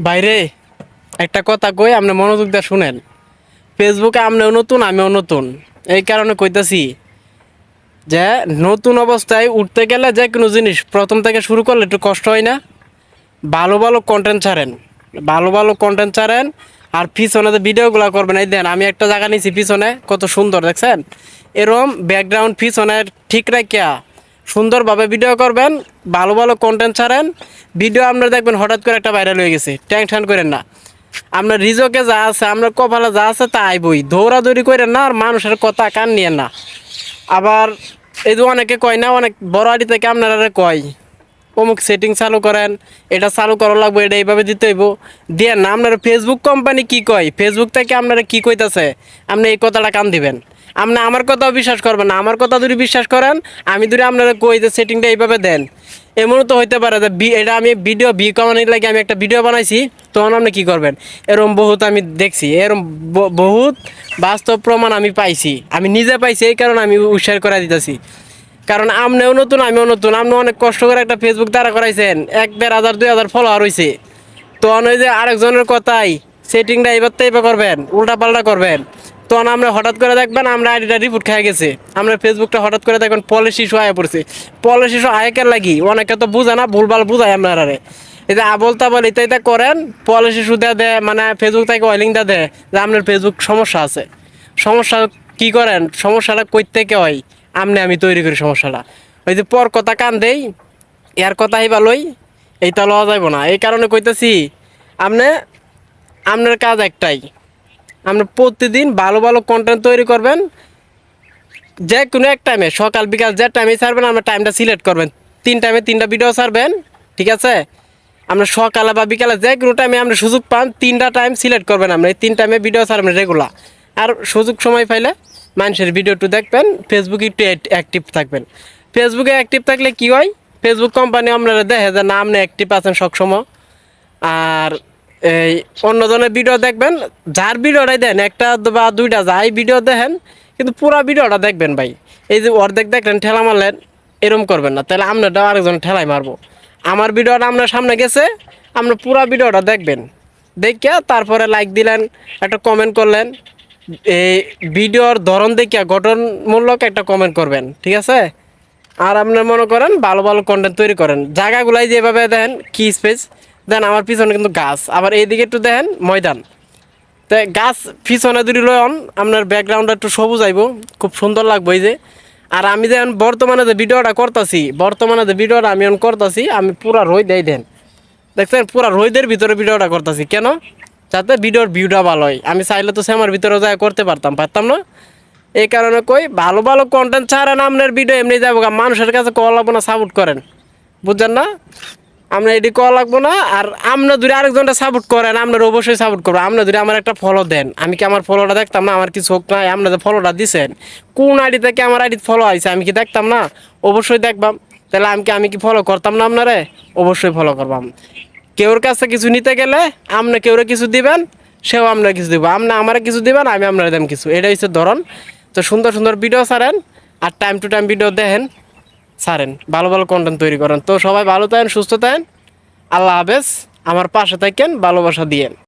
বাইরে একটা কথা কই, আপনি মনোযোগ দিয়ে শুনেন। ফেসবুকে আপনিও নতুন, আমিও নতুন। এই কারণে কইতাছি যে নতুন অবস্থায় উঠতে গেলে যে কোনো জিনিস প্রথম থেকে শুরু করলে একটু কষ্ট হয় না? ভালো ভালো কন্টেন্ট ছাড়েন, ভালো ভালো কন্টেন্ট ছাড়েন। আর পিছনে যে ভিডিওগুলো করবেন, এই দেন আমি একটা জায়গা নিয়েছি পিছনে, কত সুন্দর দেখছেন? এরম ব্যাকগ্রাউন্ড পিছনে ঠিক রাখিয়া সুন্দরভাবে ভিডিও করবেন, ভালো ভালো কন্টেন্ট ছাড়েন। ভিডিও আপনারা দেখবেন হঠাৎ করে একটা ভাইরাল হয়ে গেছে, টেনশন করেন না। আপনার রিজকে যা আছে, আপনার কপালে যা আছে তা আইবই, দৌড়াদৌড়ি করেন না আর মানুষের কথা কান নিয়েন না। আবার এই যে অনেকে কয় না, অনেক বড় আড়ি থেকে আপনারা কয় অমুক সেটিং চালু করেন, এটা চালু করা লাগবে, এটা এইভাবে দিতে হইব, দিয়ে না। আপনারা ফেসবুক কোম্পানি কি কয়, ফেসবুক থেকে আপনারা কি কইতাছে, আপনি এই কথাটা কান দিবেন। আপনি আমার কথাও বিশ্বাস করবেন না। আমার কথা যদি বিশ্বাস করেন, আমি যদি আপনারা কই যে সেটিংটা এইভাবে দেন, এমনও তো হইতে পারে যে এটা আমি ভিডিও কমানোর লাগে আমি একটা ভিডিও বানাইছি, তখন আপনি কী করবেন। এরম বহুত আমি দেখছি, এরম বহুত বাস্তব প্রমাণ আমি পাইছি, আমি নিজে পাইছি। এই কারণে আমি উৎসাহ করে দিতেছি। কারণ আপনিও নতুন, আমিও নতুন। আপনি অনেক কষ্ট করে একটা ফেসবুক দ্বারা করাইছেন, 1-1.5 2,000 ফলোয়ার হয়েছে। তখন ওই যে আরেকজনের কথাই সেটিংটা এবার তো এবার করবেন, উল্টা পাল্টা করবেন, তখন আমরা হঠাৎ করে দেখবেন আমরা আইডিটা রিপোর্ট খেয়ে গেছে। আমরা ফেসবুকটা হঠাৎ করে দেখবেন পলিসি ইস্যু আয়া পড়ছে। পলিসি ইস্যু আয়কের লাগি অনেকে তো বুঝে না, ভুলভাল বুঝায় আপনারা। এই যে আবল তাবল এটা করেন, পলিসি ইস্যু দেয়, মানে ফেসবুক থেকে ওয়েলিংটা দেয় যে আপনার ফেসবুক সমস্যা আছে। সমস্যা কি করেন, সমস্যাটা কই থেকে হয়, আমি তৈরি করি সমস্যাটা। ওই যে পর কথা কান দেই, এর কথাই ভালোই, এইটা লওয়া যাইব না। এই কারণে কইতেছি, আপনি আপনার কাজ একটাই, আপনি প্রতিদিন ভালো ভালো কন্টেন্ট তৈরি করবেন। যে কোনো এক টাইমে, সকাল বিকাল যে টাইমে ছাড়বেন, আপনার টাইমটা সিলেক্ট করবেন। 3 টাইমে 3টা ভিডিও ছাড়বেন, ঠিক আছে? আপনার সকালে বা বিকালে যে কোনো টাইমে আপনি সুযোগ পান, 3টা টাইম সিলেক্ট করবেন। আপনি এই 3 টাইমে ভিডিও ছাড়বেন রেগুলার। আর সুযোগ সময় পাইলে মানুষের ভিডিও একটু দেখবেন, ফেসবুকে একটু অ্যাক্টিভ থাকবেন। ফেসবুকে অ্যাক্টিভ থাকলে কি হয়, ফেসবুক কোম্পানি আপনারা দেখে যে না আপনি অ্যাক্টিভ আছেন সবসময়। আর এই অন্যজনের ভিডিও দেখবেন, যার ভিডিওটাই দেন, একটা বা দুইটা যাই ভিডিও দেখেন, কিন্তু পুরা ভিডিওটা দেখবেন ভাই। এই যে অর্ধেক দেখলেন ঠেলা মারলেন, এরম করবেন না, তাহলে আপনারটাও আরেকজন ঠেলাই মারবো। আমার ভিডিওটা আপনার সামনে গেছে, আপনি পুরা ভিডিওটা দেখবেন, দেখিয়া তারপরে লাইক দিলেন, একটা কমেন্ট করলেন। এই ভিডিওর ধরন দেখিয়া গঠনমূলক একটা কমেন্ট করবেন, ঠিক আছে? আর আপনার মনে করেন ভালো ভালো কন্টেন্ট তৈরি করেন, জায়গাগুলাই যেভাবে দেখেন কি স্পেস দেন। আমার পিছনে কিন্তু গাছ, আবার এইদিকে একটু দেখেন ময়দান। তো গাছ পিছনে দুটি লয়ন, আপনার ব্যাকগ্রাউন্ডটা একটু সবুজ আইব, খুব সুন্দর লাগবে এই যে। আর আমি যেন বর্তমানে যে ভিডিওটা করতেছি, আমি পুরা রোদ এই দেন, দেখছেন? পুরা রোদের ভিতরে ভিডিওটা করতেছি কেন? যাতে ভিডিওর ভিউটা ভালো হয়। আমি চাইলে তো সেমার ভিতরে যা করতে পারতাম না। এই কারণে কই ভালো ভালো কন্টেন্ট ছাড়েন, আপনার ভিডিও এমনি যাবো, মানুষের কাছে কল লাগবো না, সাপোর্ট করেন, বুঝছেন না? আমরা এটি কল লাগবো না। আর আপনার দূরে আরেকজনটা সাপোর্ট করেন, আপনার অবশ্যই সাপোর্ট করবো। আপনার দূরে আমার একটা ফলো দেন, আমি কি আমার ফলোটা দেখতাম না? আমার কি চোখ নাই? আপনার যে ফলোটা দিচ্ছেন, কোন আইডি থেকে আমার আইডি ফলো আইছে, আমি কি দেখতাম না? অবশ্যই দেখবাম। তাহলে আমি কি ফলো করতাম না আপনারে? অবশ্যই ফলো করবাম। কেউর কাছে কিছু নিতে গেলে আপনি কেউরে কিছু দিবেন, সেও আপনার কিছু দিব। আপনি আমার কিছু দিবেন, আমি আপনার দেন কিছু। এটা হচ্ছে ধরন। তো সুন্দর সুন্দর ভিডিও ছাড়েন, আর টাইম টু টাইম ভিডিও দেখেন, ছাড়েন, ভালো ভালো কন্টেন্ট তৈরি করেন। তো সবাই ভালো থাকেন, সুস্থ থাকেন। আল্লাহ হাফেজ। আমার পাশে থাকেন, ভালোবাসা দিয়েন।